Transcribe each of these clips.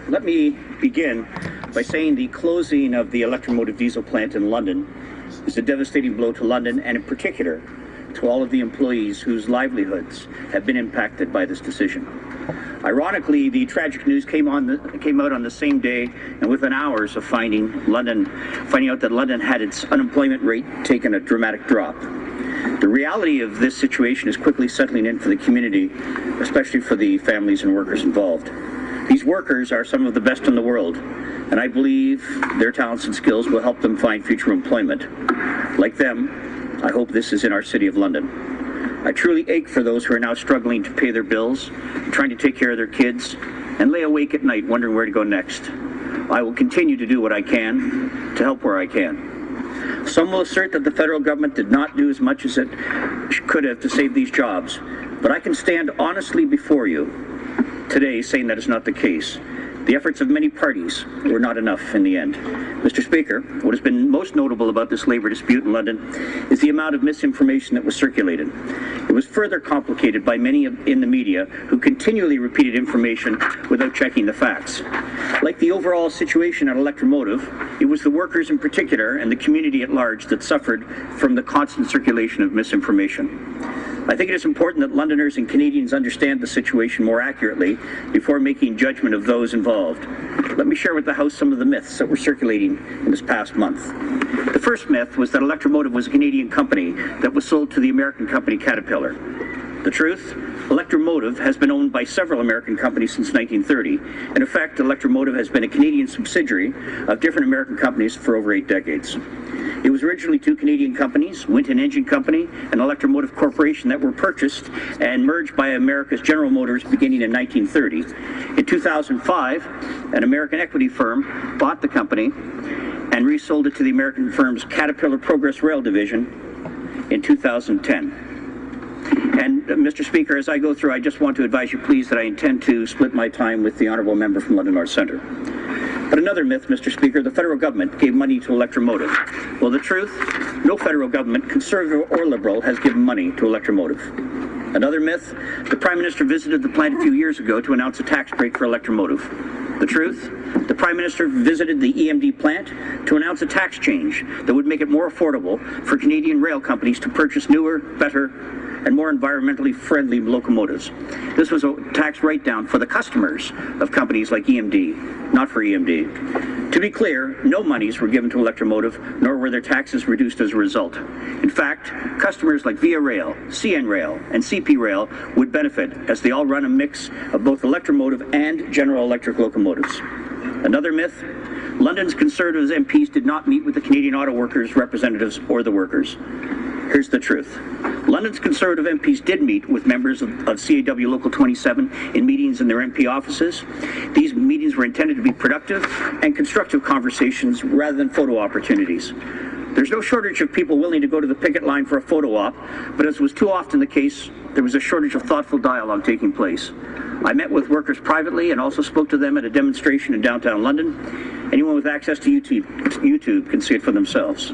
Let me begin by saying the closing of the electro-motive diesel plant in London is a devastating blow to London, and in particular to all of the employees whose livelihoods have been impacted by this decision. Ironically, the tragic news came out on the same day, and within hours of finding out that London had its unemployment rate taken a dramatic drop. The reality of this situation is quickly settling in for the community, especially for the families and workers involved. These workers are some of the best in the world, and I believe their talents and skills will help them find future employment. Like them, I hope this is in our city of London. I truly ache for those who are now struggling to pay their bills, trying to take care of their kids, and lay awake at night wondering where to go next. I will continue to do what I can to help where I can. Some will assert that the federal government did not do as much as it could have to save these jobs, but I can stand honestly before you today saying that is not the case. The efforts of many parties were not enough in the end. Mr. Speaker, what has been most notable about this labor dispute in London is the amount of misinformation that was circulated. It was further complicated by many in the media who continually repeated information without checking the facts. Like the overall situation at electro-motive, it was the workers in particular and the community at large that suffered from the constant circulation of misinformation. I think it is important that Londoners and Canadians understand the situation more accurately before making judgment of those involved. Let me share with the House some of the myths that were circulating in this past month. The first myth was that electro-motive was a Canadian company that was sold to the American company Caterpillar. The truth? Electro-motive has been owned by several American companies since 1930. And in fact, Electro-motive has been a Canadian subsidiary of different American companies for over 8 decades. It was originally 2 Canadian companies, Winton Engine Company and Electro-motive Corporation, that were purchased and merged by America's General Motors beginning in 1930. In 2005, an American equity firm bought the company and resold it to the American firm's Caterpillar Progress Rail division in 2010. And Mr. Speaker, as I go through, I just want to advise you, please, that I intend to split my time with the honourable member from London North Centre. But another myth, Mr. Speaker, the federal government gave money to electro-motive. Well, the truth, no federal government, conservative or liberal, has given money to electro-motive. Another myth, the Prime Minister visited the plant a few years ago to announce a tax break for electro-motive. The truth, the Prime Minister visited the EMD plant to announce a tax change that would make it more affordable for Canadian rail companies to purchase newer, better, and more environmentally friendly locomotives. This was a tax write-down for the customers of companies like EMD, not for EMD. To be clear, no monies were given to electro-motive, nor were their taxes reduced as a result. In fact, customers like Via Rail, CN Rail, and CP Rail would benefit, as they all run a mix of both electro-motive and General Electric locomotives. Another myth, London's Conservatives MPs did not meet with the Canadian Auto Workers representatives or the workers. Here's the truth. London's Conservative MPs did meet with members of CAW Local 27 in meetings in their MP offices. These meetings were intended to be productive and constructive conversations rather than photo opportunities. There's no shortage of people willing to go to the picket line for a photo op, but as was too often the case, there was a shortage of thoughtful dialogue taking place. I met with workers privately and also spoke to them at a demonstration in downtown London. Anyone with access to YouTube can see it for themselves.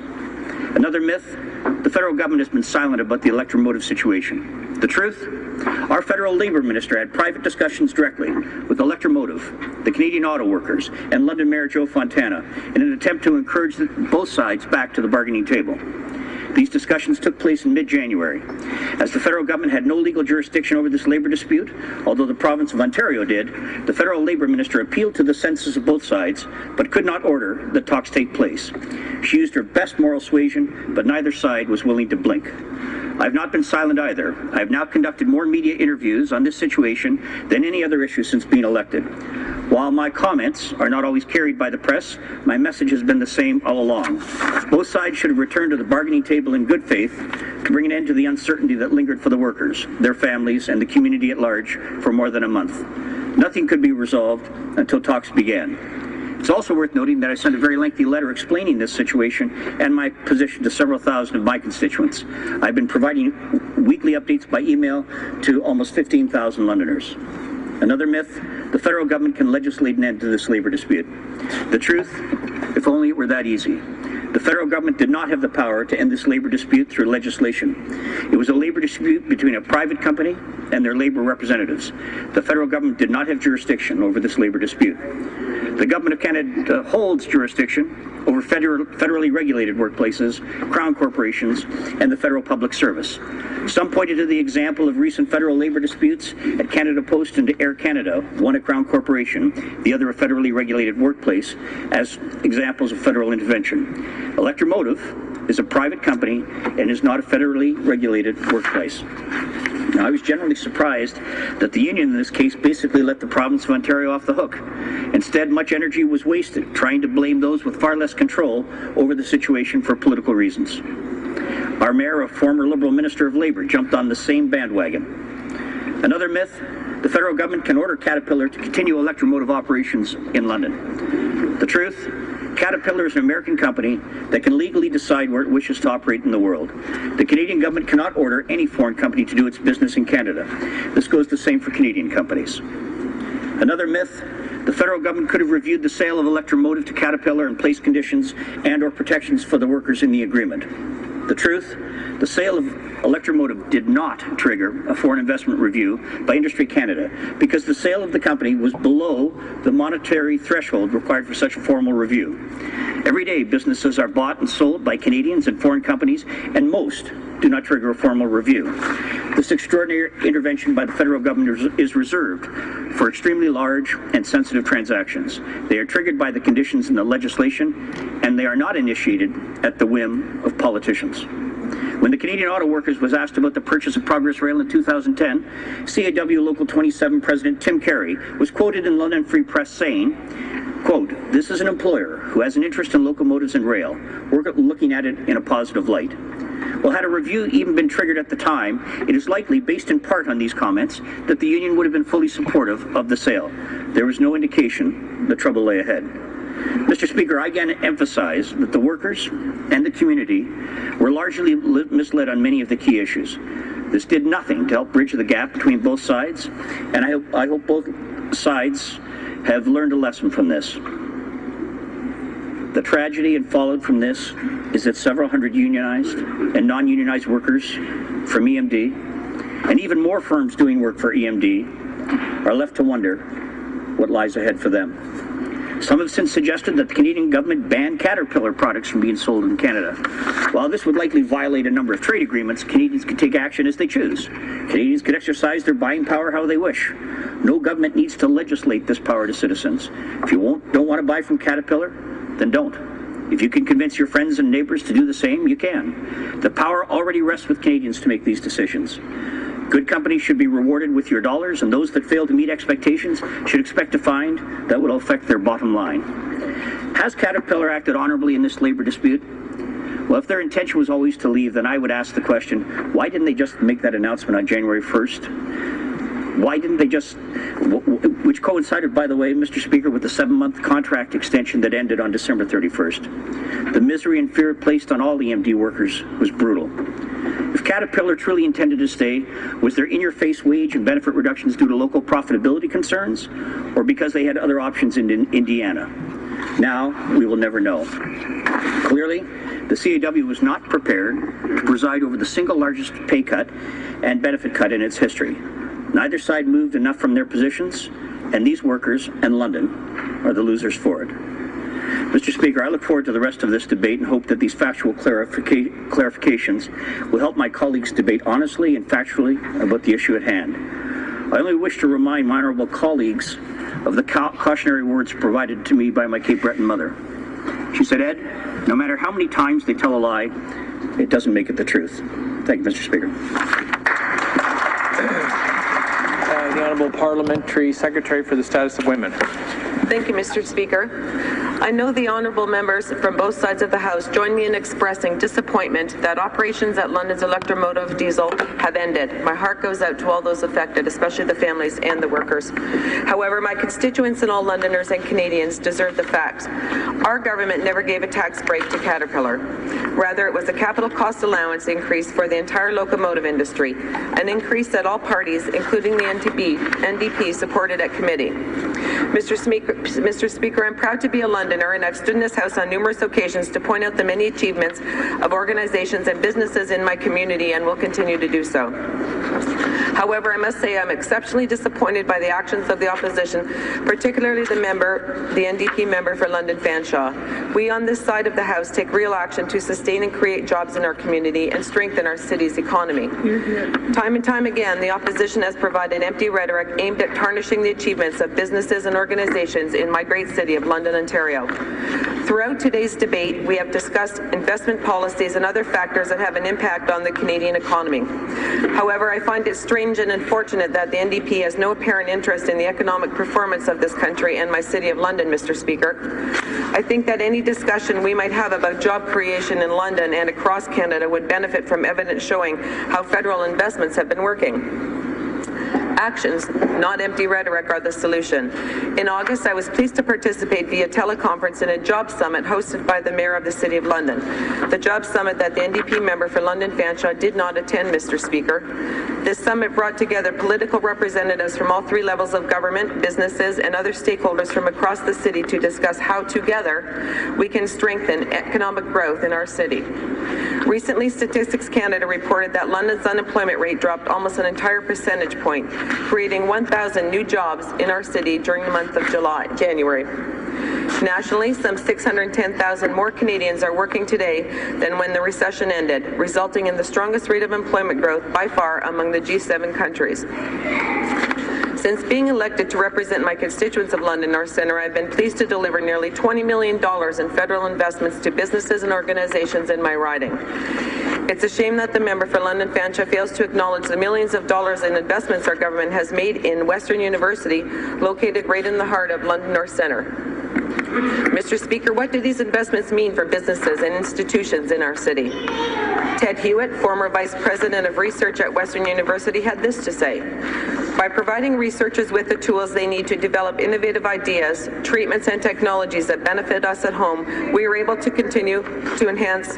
Another myth, the federal government has been silent about the electro-motive situation. The truth? Our federal labor minister had private discussions directly with electro-motive, the Canadian Auto Workers, and London Mayor Joe Fontana in an attempt to encourage both sides back to the bargaining table. These discussions took place in mid-January. As the federal government had no legal jurisdiction over this labor dispute, although the province of Ontario did, the federal labor minister appealed to the senses of both sides, but could not order that talks take place. She used her best moral suasion, but neither side was willing to blink. I have not been silent either. I have now conducted more media interviews on this situation than any other issue since being elected. While my comments are not always carried by the press, my message has been the same all along. Both sides should have returned to the bargaining table in good faith to bring an end to the uncertainty that lingered for the workers, their families, and the community at large for more than a month. Nothing could be resolved until talks began. It's also worth noting that I sent a very lengthy letter explaining this situation and my position to several thousand of my constituents. I've been providing weekly updates by email to almost 15,000 Londoners. Another myth, the federal government can legislate an end to this labor dispute. The truth, if only it were that easy. The federal government did not have the power to end this labor dispute through legislation. It was a labor dispute between a private company and their labor representatives. The federal government did not have jurisdiction over this labor dispute. The government of Canada holds jurisdiction over federally regulated workplaces, crown corporations, and the federal public service. Some pointed to the example of recent federal labor disputes at Canada Post and Air Canada, one a crown corporation, the other a federally regulated workplace, as examples of federal intervention. Electro-motive is a private company and is not a federally regulated workplace. Now, I was generally surprised that the union in this case basically let the province of Ontario off the hook. Instead, much energy was wasted trying to blame those with far less control over the situation for political reasons. Our mayor, a former Liberal Minister of Labour, jumped on the same bandwagon. Another myth, the federal government can order Caterpillar to continue electromotive operations in London. The truth, Caterpillar is an American company that can legally decide where it wishes to operate in the world. The Canadian government cannot order any foreign company to do its business in Canada. This goes the same for Canadian companies. Another myth, the federal government could have reviewed the sale of electromotive to Caterpillar and placed conditions and/or protections for the workers in the agreement. The truth, the sale of electromotive did not trigger a foreign investment review by Industry Canada because the sale of the company was below the monetary threshold required for such a formal review. Every day, businesses are bought and sold by Canadians and foreign companies, and most do not trigger a formal review. This extraordinary intervention by the federal government is reserved for extremely large and sensitive transactions. They are triggered by the conditions in the legislation, and they are not initiated at the whim of politicians. When the Canadian Auto Workers was asked about the purchase of Progress Rail in 2010, CAW Local 27 President Tim Carey was quoted in London Free Press saying, quote, "This is an employer who has an interest in locomotives and rail. We're looking at it in a positive light." Well, had a review even been triggered at the time, it is likely, based in part on these comments, that the union would have been fully supportive of the sale. There was no indication the trouble lay ahead. Mr. Speaker, I again emphasize that the workers and the community were largely misled on many of the key issues. This did nothing to help bridge the gap between both sides, and I hope both sides have learned a lesson from this. The tragedy and fallout from this is that several hundred unionized and non-unionized workers from EMD, and even more firms doing work for EMD, are left to wonder what lies ahead for them. Some have since suggested that the Canadian government ban Caterpillar products from being sold in Canada. While this would likely violate a number of trade agreements, Canadians could take action as they choose. Canadians could exercise their buying power how they wish. No government needs to legislate this power to citizens. If you don't want to buy from Caterpillar, then don't. If you can convince your friends and neighbors to do the same, you can. The power already rests with Canadians to make these decisions. Good companies should be rewarded with your dollars, and those that fail to meet expectations should expect a fine that will affect their bottom line. Has Caterpillar acted honorably in this labor dispute? Well, if their intention was always to leave, then I would ask the question, why didn't they just make that announcement on January 1st? Why didn't they just, which coincided, by the way, Mr. Speaker, with the 7-month contract extension that ended on December 31st. The misery and fear placed on all EMD workers was brutal. If Caterpillar truly intended to stay, was their in-your-face wage and benefit reductions due to local profitability concerns, or because they had other options in Indiana? Now, we will never know. Clearly, the CAW was not prepared to preside over the single largest pay cut and benefit cut in its history. Neither side moved enough from their positions, and these workers and London are the losers for it. Mr. Speaker, I look forward to the rest of this debate and hope that these factual clarifications will help my colleagues debate honestly and factually about the issue at hand. I only wish to remind my honourable colleagues of the cautionary words provided to me by my Cape Breton mother. She said, "Ed, no matter how many times they tell a lie, it doesn't make it the truth." Thank you, Mr. Speaker. The Honourable Parliamentary Secretary for the Status of Women. Thank you, Mr. Speaker. I know the honourable members from both sides of the House join me in expressing disappointment that operations at London's electromotive diesel have ended. My heart goes out to all those affected, especially the families and the workers. However, my constituents and all Londoners and Canadians deserve the facts. Our government never gave a tax break to Caterpillar. Rather, it was a capital cost allowance increase for the entire locomotive industry, an increase that all parties, including the NDP, supported at committee. Mr. Speaker, I'm proud to be a Londoner Londoner, and I've stood in this House on numerous occasions to point out the many achievements of organizations and businesses in my community, and will continue to do so. However, I must say I'm exceptionally disappointed by the actions of the opposition, particularly the NDP member for London Fanshawe. We on this side of the House take real action to sustain and create jobs in our community and strengthen our city's economy. Time and time again, the opposition has provided empty rhetoric aimed at tarnishing the achievements of businesses and organizations in my great city of London, Ontario. Throughout today's debate, we have discussed investment policies and other factors that have an impact on the Canadian economy. However, I find it strange and unfortunate that the NDP has no apparent interest in the economic performance of this country and my city of London, Mr. Speaker. I think that any discussion we might have about job creation in London and across Canada would benefit from evidence showing how federal investments have been working. Actions, not empty rhetoric, are the solution. In August, I was pleased to participate via teleconference in a job summit hosted by the Mayor of the City of London. The job summit that the NDP member for London Fanshawe did not attend, Mr. Speaker. This summit brought together political representatives from all three levels of government, businesses, and other stakeholders from across the city to discuss how together we can strengthen economic growth in our city. Recently, Statistics Canada reported that London's unemployment rate dropped almost an entire percentage point, creating 1,000 new jobs in our city during the month of January. Nationally, some 610,000 more Canadians are working today than when the recession ended, resulting in the strongest rate of employment growth by far among the G7 countries. Since being elected to represent my constituents of London North Centre, I've been pleased to deliver nearly $20 million in federal investments to businesses and organizations in my riding. It's a shame that the member for London Fanshawe fails to acknowledge the millions of dollars in investments our government has made in Western University, located right in the heart of London North Centre. Mr. Speaker, what do these investments mean for businesses and institutions in our city? Ted Hewitt, former Vice President of Research at Western University, had this to say: by providing researchers with the tools they need to develop innovative ideas, treatments, and technologies that benefit us at home, we are able to continue to enhance.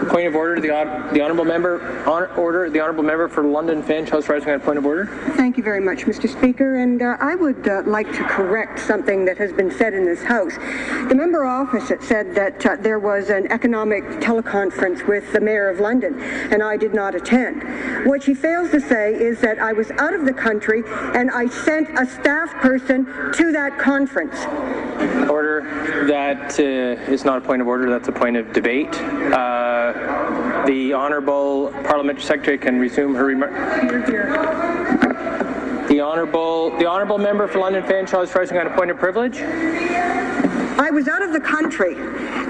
Point of order, the honourable member. The honourable member for London Fanshawe is rising on point of order. Thank you very much, Mr. Speaker. And I would like to correct something that has been said in this House. The member opposite said that there was an economic teleconference with the Mayor of London, and I did not attend. What she fails to say is that I was out of the country and I sent a staff person to that conference. Order. That is not a point of order. That's a point of debate. The Honourable Parliamentary Secretary can resume her remarks. The Honourable member for London Fanshawe is rising on a point of privilege. I was out of the country,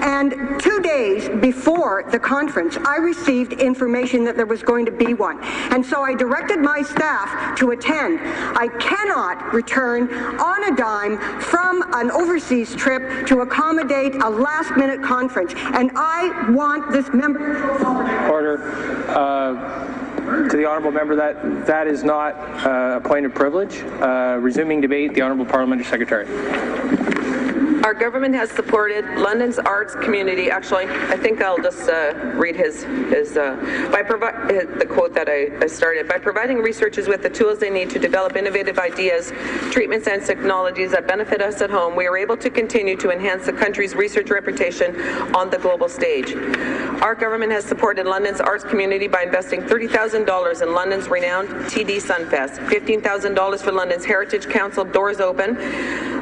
and 2 days before the conference, I received information that there was going to be one. And so I directed my staff to attend. I cannot return on a dime from an overseas trip to accommodate a last-minute conference. And I want this member... Order. To the honourable member, that is not a point of privilege. Resuming debate, the Honourable Parliamentary Secretary. Our government has supported London's arts community. Actually, I think I'll just read the quote that I started. By providing researchers with the tools they need to develop innovative ideas, treatments, and technologies that benefit us at home, we are able to continue to enhance the country's research reputation on the global stage. Our government has supported London's arts community by investing $30,000 in London's renowned TD Sunfest, $15,000 for London's Heritage Council Doors Open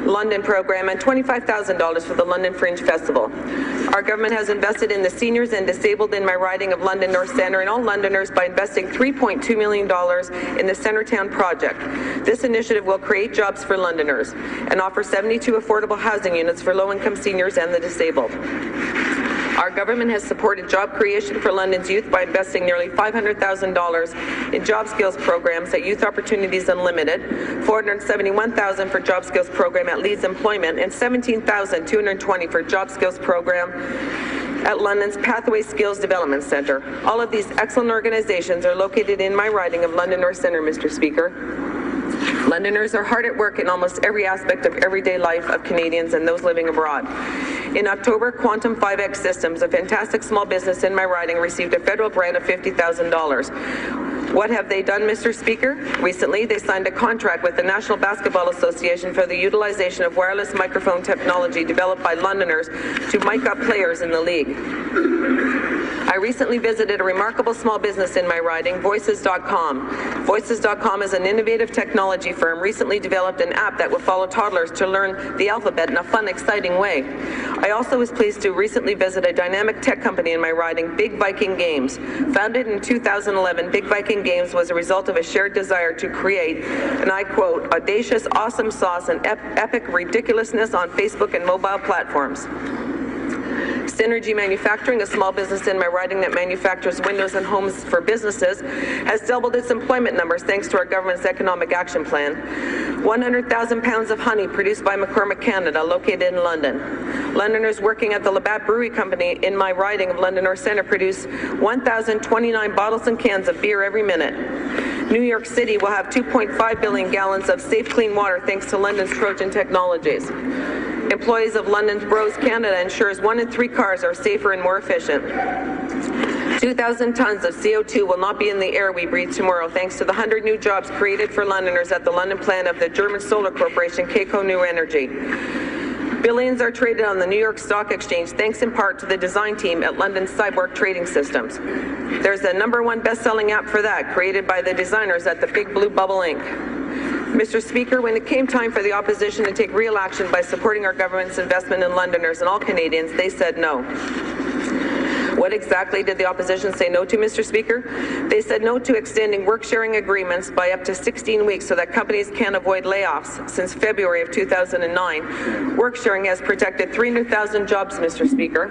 London program, and $25,000 for the London Fringe Festival. Our government has invested in the seniors and disabled in my riding of London North Centre and all Londoners by investing $3.2 million in the Centretown project. This initiative will create jobs for Londoners and offer 72 affordable housing units for low-income seniors and the disabled. Our government has supported job creation for London's youth by investing nearly $500,000 in job skills programs at Youth Opportunities Unlimited, $471,000 for job skills program at Leeds Employment, and $17,220 for job skills program at London's Pathway Skills Development Centre. All of these excellent organizations are located in my riding of London North Centre, Mr. Speaker. Londoners are hard at work in almost every aspect of everyday life of Canadians and those living abroad. In October, Quantum 5X Systems, a fantastic small business in my riding, received a federal grant of $50,000. What have they done, Mr. Speaker? Recently, they signed a contract with the National Basketball Association for the utilization of wireless microphone technology developed by Londoners to mic up players in the league. I recently visited a remarkable small business in my riding, Voices.com. Voices.com is an innovative technology firm recently developed an app that will follow toddlers to learn the alphabet in a fun, exciting way. I also was pleased to recently visit a dynamic tech company in my riding, Big Viking Games. Founded in 2011, Big Viking Games was a result of a shared desire to create, and I quote, audacious, awesome sauce and epic ridiculousness on Facebook and mobile platforms. Synergy Manufacturing, a small business in my riding that manufactures windows and homes for businesses, has doubled its employment numbers thanks to our government's economic action plan. 100,000 pounds of honey produced by McCormick Canada, located in London. Londoners working at the Labatt Brewery Company in my riding of London North Centre produce 1,029 bottles and cans of beer every minute. New York City will have 2.5 billion gallons of safe, clean water thanks to London's Trojan Technologies. Employees of London's Bros Canada ensures 1 in 3 cars are safer and more efficient. 2,000 tons of CO2 will not be in the air we breathe tomorrow thanks to the 100 new jobs created for Londoners at the London plant of the German solar corporation Keiko New Energy. Billions are traded on the New York Stock Exchange thanks in part to the design team at London Cyborg Trading Systems. There's the #1 best-selling app for that, created by the designers at the Big Blue Bubble Inc. Mr. Speaker, when it came time for the opposition to take real action by supporting our government's investment in Londoners and all Canadians, they said no. What exactly did the opposition say no to, Mr. Speaker? They said no to extending work-sharing agreements by up to 16 weeks so that companies can avoid layoffs. Since February of 2009, work-sharing has protected 300,000 jobs, Mr. Speaker.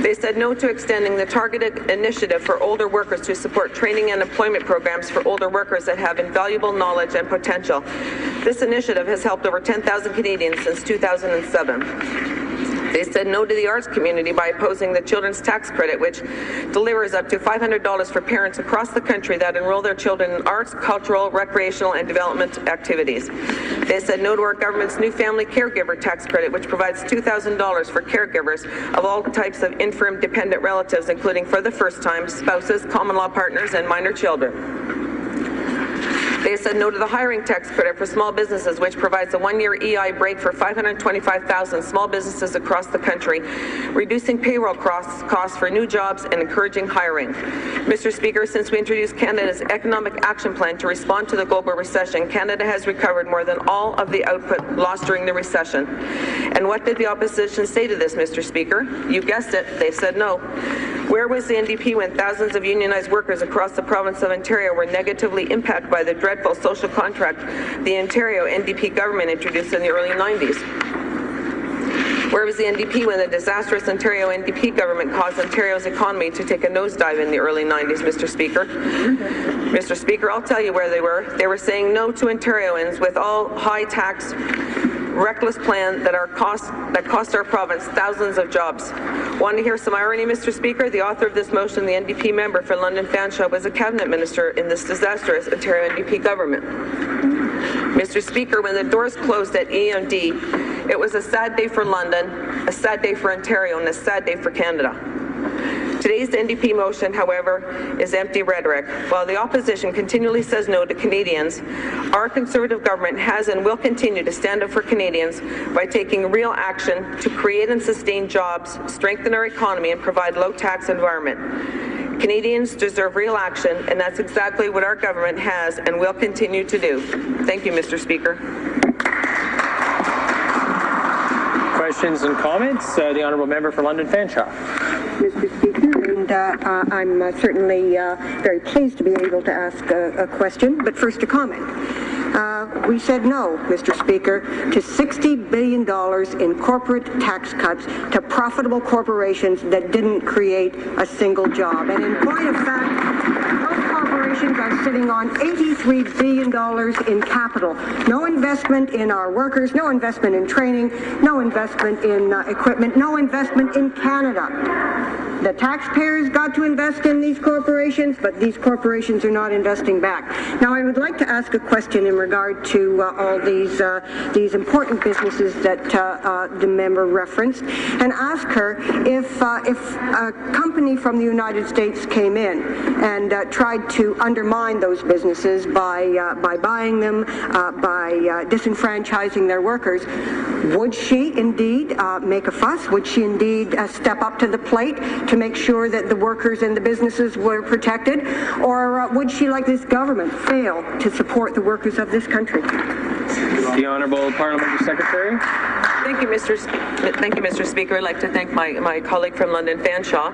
They said no to extending the targeted initiative for older workers to support training and employment programs for older workers that have invaluable knowledge and potential. This initiative has helped over 10,000 Canadians since 2007. They said no to the arts community by opposing the children's tax credit, which delivers up to $500 for parents across the country that enroll their children in arts, cultural, recreational, and development activities. They said no to our government's new family caregiver tax credit, which provides $2,000 for caregivers of all types of infirm dependent relatives, including for the first time, spouses, common law partners, and minor children. They said no to the hiring tax credit for small businesses, which provides a 1-year EI break for 525,000 small businesses across the country, reducing payroll costs for new jobs and encouraging hiring. Mr. Speaker, since we introduced Canada's Economic Action Plan to respond to the global recession, Canada has recovered more than all of the output lost during the recession. And what did the opposition say to this, Mr. Speaker? You guessed it, they said no. Where was the NDP when thousands of unionized workers across the province of Ontario were negatively impacted by the dreadful social contract the Ontario NDP government introduced in the early 90s? Where was the NDP when the disastrous Ontario NDP government caused Ontario's economy to take a nosedive in the early 90s, Mr. Speaker? Mr. Speaker, I'll tell you where they were. They were saying no to Ontarians with all high-tax, reckless plan that cost our province thousands of jobs. Want to hear some irony, Mr. Speaker? The author of this motion, the NDP member for London Fanshawe, was a cabinet minister in this disastrous Ontario NDP government. Mr. Speaker, when the doors closed at EMD, it was a sad day for London, a sad day for Ontario, and a sad day for Canada. Today's NDP motion, however, is empty rhetoric. While the opposition continually says no to Canadians, our Conservative government has and will continue to stand up for Canadians by taking real action to create and sustain jobs, strengthen our economy, and provide low-tax environment. Canadians deserve real action, and that's exactly what our government has and will continue to do. Thank you, Mr. Speaker. Questions and comments? The Honourable Member for London Fanshawe. Mr. Speaker, and I'm certainly very pleased to be able to ask a question, but first a comment. We said no, Mr. Speaker, to $60 billion in corporate tax cuts to profitable corporations that didn't create a single job. And in point of fact, those corporations are sitting on $83 billion in capital. No investment in our workers, no investment in training, no investment in equipment, no investment in Canada. The taxpayers got to invest in these corporations, but these corporations are not investing back. Now, I would like to ask a question in regard to all these important businesses that the member referenced, and ask her if a company from the United States came in and tried to undermine those businesses by buying them, by disenfranchising their workers. Would she indeed make a fuss? Would she indeed step up to the plate to make sure that the workers and the businesses were protected? Or would she, like this government, fail to support the workers of this country? The Honourable Parliamentary Secretary. Thank you, Mr. Speaker. I'd like to thank my colleague from London, Fanshawe.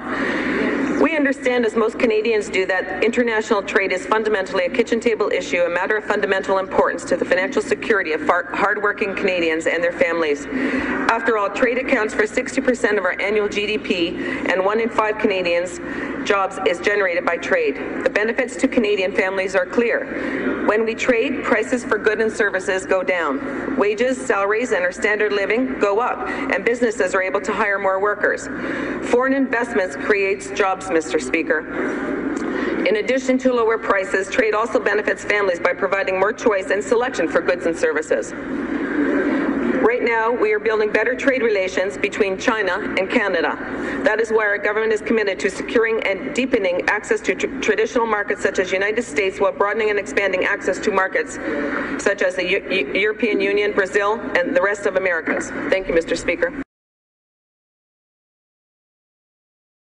We understand, as most Canadians do, that international trade is fundamentally a kitchen table issue, a matter of fundamental importance to the financial security of hardworking Canadians and their families. After all, trade accounts for 60% of our annual GDP, and 1 in 5 Canadians' jobs is generated by trade. The benefits to Canadian families are clear. When we trade, prices for goods and services go down. Wages, salaries, and our standard living go up, and businesses are able to hire more workers. Foreign investments creates jobs, Mr. Speaker. In addition to lower prices, trade also benefits families by providing more choice and selection for goods and services. Right now, we are building better trade relations between China and Canada. That is why our government is committed to securing and deepening access to traditional markets such as the United States, while broadening and expanding access to markets such as the European Union, Brazil, and the rest of Americas. Thank you, Mr. Speaker.